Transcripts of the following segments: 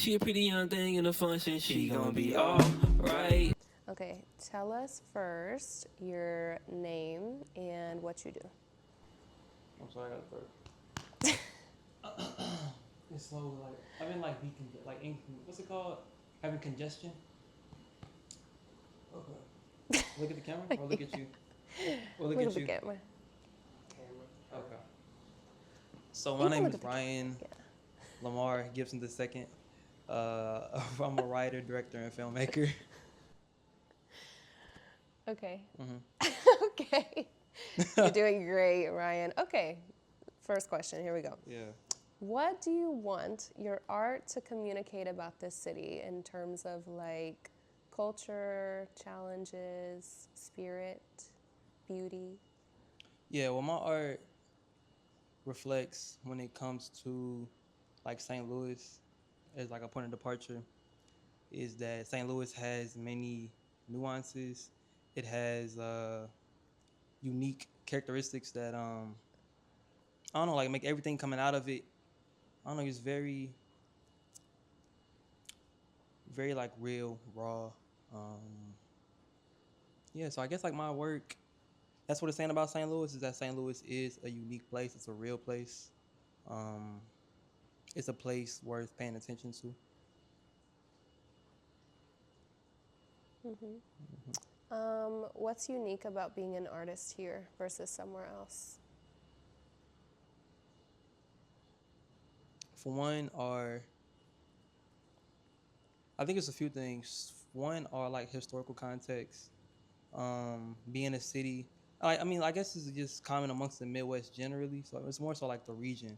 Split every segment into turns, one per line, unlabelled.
She a pretty young thing in the function, she gonna be alright.
Okay, tell us first your name and what you do.
I'm sorry, I got a third. It's slow. Like I've been like what's it called? Having congestion. Okay. Look at the camera or look at you. Or look at
the
you.
camera.
Okay. So
You
my
can
name
look
is
at the
Ryan
camera.
Lamar Gipson II. I'm a writer, director, and filmmaker.
Okay.
Mm-hmm.
Okay. You're doing great, Ryan. Okay. First question. Here we go.
Yeah.
What do you want your art to communicate about this city in terms of like culture, challenges, spirit, beauty?
Yeah. Well, my art reflects when it comes to like St. Louis as like a point of departure. Is that St. Louis has many nuances. It has unique characteristics that I don't know, like make everything coming out of it. I don't know, it's very, very like real, raw. Um, yeah, so I guess like my work, that's what it's saying about St. Louis is that St. Louis is a unique place. It's a real place. Um, it's a place worth paying attention to.
What's unique about being an artist here versus somewhere else?
For one, I think it's a few things. One are like historical context. Being a city, I mean, I guess this is just common amongst the Midwest generally. So it's more so like the region,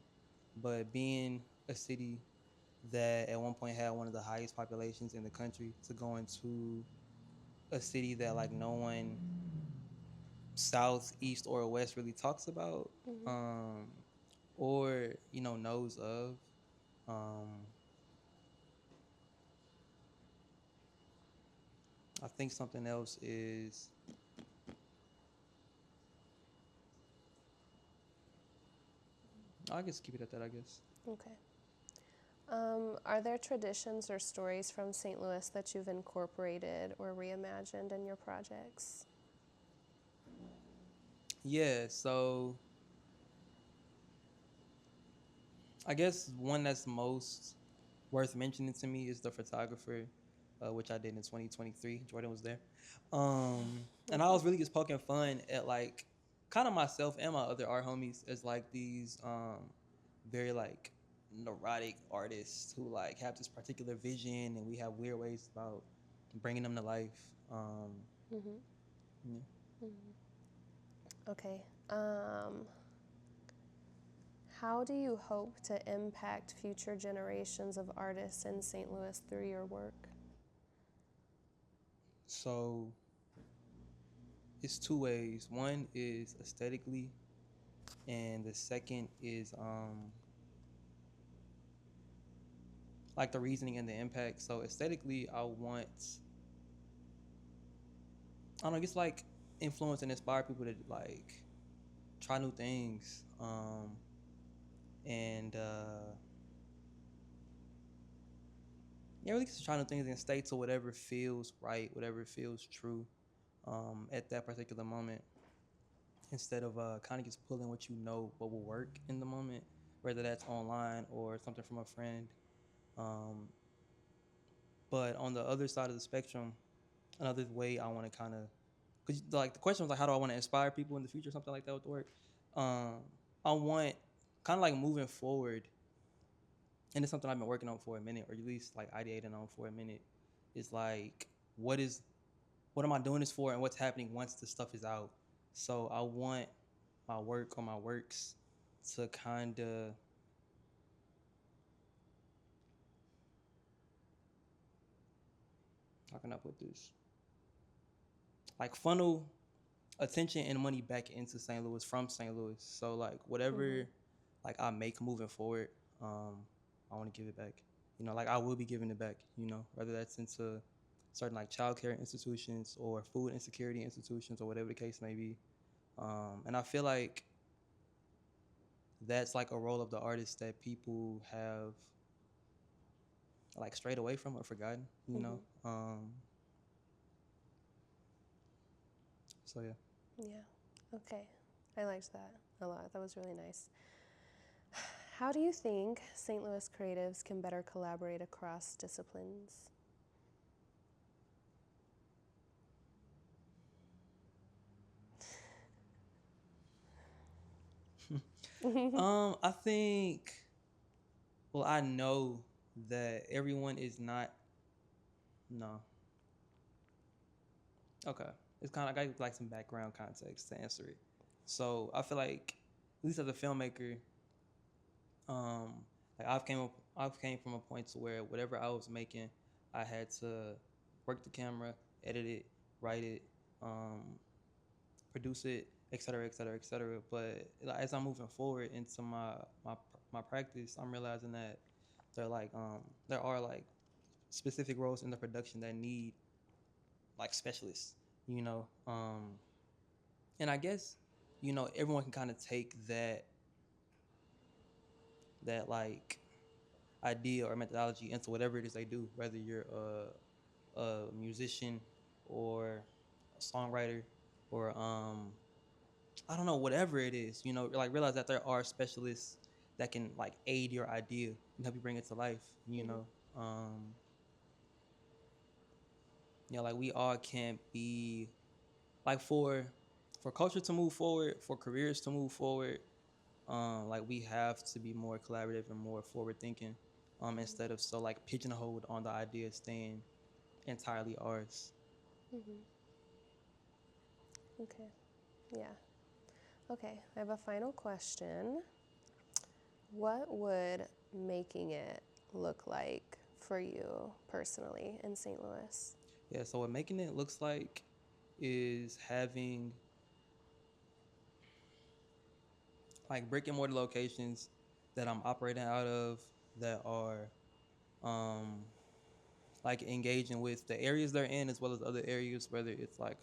but being a city that at one point had one of the highest populations in the country to go into a city that like no one south, east, or west really talks about, um, or knows of. Um, I think something else is I guess keep it at that. I guess.
Okay. Are there traditions or stories from St. Louis that you've incorporated or reimagined in your projects?
Yeah. So I guess one that's most worth mentioning to me is the photographer, which I did in 2023. Jordan was there, and I was really just poking fun at like kind of myself and my other art homies as like these very like neurotic artists who like have this particular vision, and we have weird ways about bringing them to life. Yeah.
Okay. How do you hope to impact future generations of artists in St. Louis through your work?
So it's two ways. One is aesthetically, and the second is like the reasoning and the impact. So aesthetically, I don't know, it's like influence and inspire people to like try new things. And yeah, really just try new things and stay to whatever feels right, whatever feels true at that particular moment. Instead of kind of just pulling what what will work in the moment, whether that's online or something from a friend. Um, but on the other side of the spectrum, another way I want to kind of, because like the question was like, how do I want to inspire people in the future, something like that with the work. Um, I want kind of like moving forward, and it's something I've been working on for a minute, or at least like ideating on for a minute. Is like, what am I doing this for, and what's happening once the stuff is out. So I want my work or my works to kind of how can I put this? Like funnel attention and money back into St. Louis from St. Louis. So like whatever like I make moving forward, I want to give it back. Like I will be giving it back. Whether that's into certain like childcare institutions or food insecurity institutions or whatever the case may be. And I feel like that's like a role of the artist that people have like strayed away from or forgotten, you know. So yeah.
Yeah. Okay. I liked that a lot. That was really nice. How do you think St. Louis creatives can better collaborate across disciplines?
I think, well, I know that everyone is not, no. Okay. It's kind of, I got like some background context to answer it. So I feel like, at least as a filmmaker, um, like I've came from a point to where whatever I was making, I had to work the camera, edit it, write it, um, produce it, et cetera, et cetera, et cetera. But like, as I'm moving forward into my practice, I'm realizing that there are like specific roles in the production that need like specialists, you know. And I guess, you know, everyone can kind of take that like idea or methodology into whatever it is they do, whether you're a musician or a songwriter or I don't know, whatever it is, you know, like realize that there are specialists that can like aid your idea and help you bring it to life, you know. You know, like we all can't be like for culture to move forward, for careers to move forward, like we have to be more collaborative and more forward thinking, instead of so like pigeonholed on the idea staying entirely ours.
Okay. Yeah. Okay. I have a final question. What would making it look like for you personally in St. Louis?
Yeah, so what making it looks like is having like brick and mortar locations that I'm operating out of that are um like engaging with the areas they're in as well as other areas, whether it's like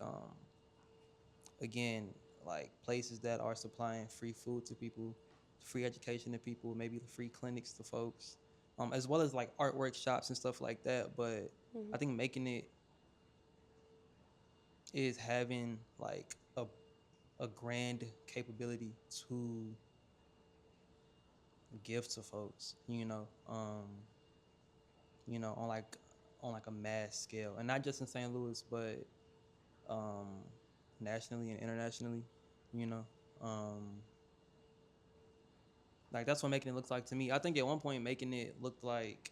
again, like places that are supplying free food to people, free education to people, maybe free clinics to folks, as well as like art workshops and stuff like that. But I think making it is having like a grand capability to give to folks, you know, on like a mass scale, and not just in St. Louis, but um, nationally and internationally, you know. Um, like that's what making it looks like to me. I think at one point making it looked like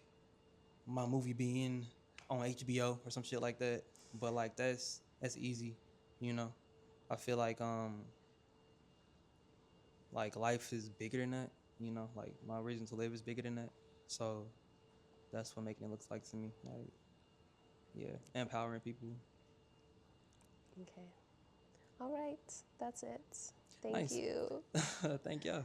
my movie being on HBO or some shit like that. But like that's easy, you know. I feel like life is bigger than that, you know. Like my reason to live is bigger than that. So that's what making it looks like to me. Like yeah, empowering people.
Okay. All right. That's it. Thank
Nice.
you.
Thank you.